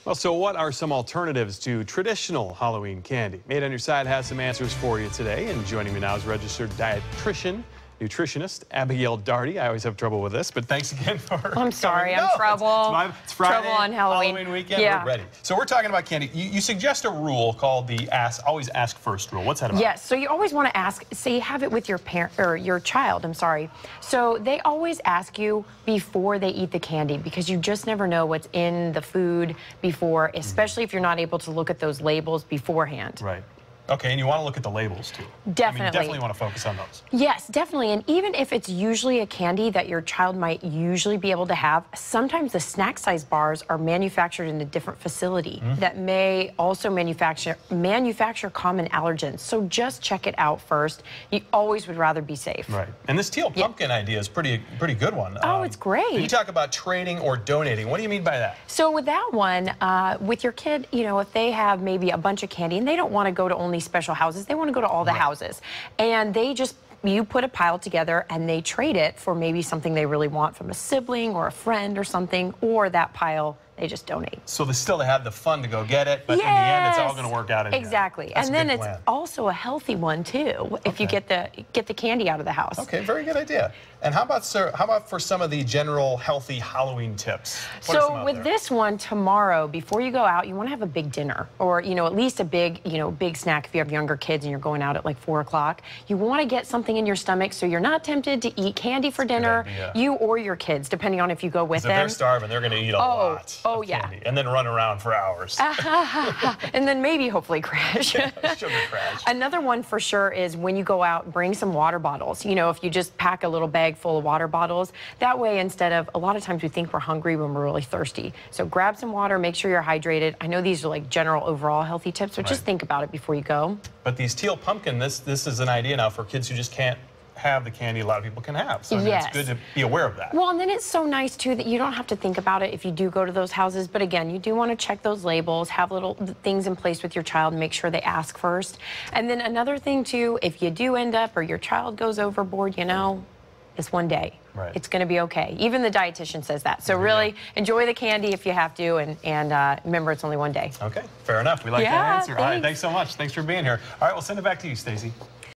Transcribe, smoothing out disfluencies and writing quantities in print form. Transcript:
Well, so what are some alternatives to traditional Halloween candy? Made on Your Side has some answers for you today. And joining me now is registered dietitian, nutritionist Abigail Daugherty. I always have trouble with this, but thanks again for I'm sorry, coming. I'm trouble. It's Friday, trouble on Halloween weekend. Yeah. We're ready. So we're talking about candy. You suggest a rule called the always ask first rule. What's that about? Yes, so you always want to ask, say you have it with your parent or your child, I'm sorry. So they always ask you before they eat the candy because you just never know what's in the food before, especially if you're not able to look at those labels beforehand. Right. Okay, and you want to look at the labels too. Definitely. I mean, you definitely want to focus on those. Yes, definitely. And even if it's usually a candy that your child might usually be able to have, sometimes the snack size bars are manufactured in a different facility that may also manufacture common allergens. So just check it out first. You always would rather be safe. Right. And this teal pumpkin idea is pretty good one. Oh, it's great. You talk about trading or donating. What do you mean by that? So with that one, with your kid, you know, if they have maybe a bunch of candy and they don't want to go to only special houses, they want to go to all the houses, and you put a pile together and they trade it for maybe something they really want from a sibling or a friend or something, or that pile they just donate. So they still have the fun to go get it, but in the end it's all going to work out in the end. Exactly. And then it's also a healthy one too if you get the candy out of the house. Okay, very good idea. And how about for some of the general healthy Halloween tips? So with this one, tomorrow before you go out, you want to have a big dinner, or at least a big snack if you have younger kids and you're going out at like 4 o'clock. You want to get something in your stomach so you're not tempted to eat candy for dinner, you or your kids, depending on if you go with them. If they're starving, they're going to eat a lot. Oh, yeah. Candy, and then run around for hours. And then maybe hopefully crash. Sugar crash. Another one for sure is when you go out, bring some water bottles. You know, if you just pack a little bag full of water bottles, that way instead of, a lot of times we think we're hungry when we're really thirsty. So grab some water, make sure you're hydrated. I know these are like general overall healthy tips, so just think about it before you go. But these teal pumpkin, this is an idea now for kids who just can't have the candy a lot of people can have. So I mean, it's good to be aware of that. Well, and then it's so nice too that you don't have to think about it if you do go to those houses. But again, you do want to check those labels, have little things in place with your child, make sure they ask first. And then another thing too, if you do end up or your child goes overboard, it's one day. Right. It's going to be okay. Even the dietitian says that. So really enjoy the candy if you have to, and remember it's only one day. Okay, fair enough. We like that answer. Thanks. All right, thanks so much. Thanks for being here. All right, we'll send it back to you, Stacey.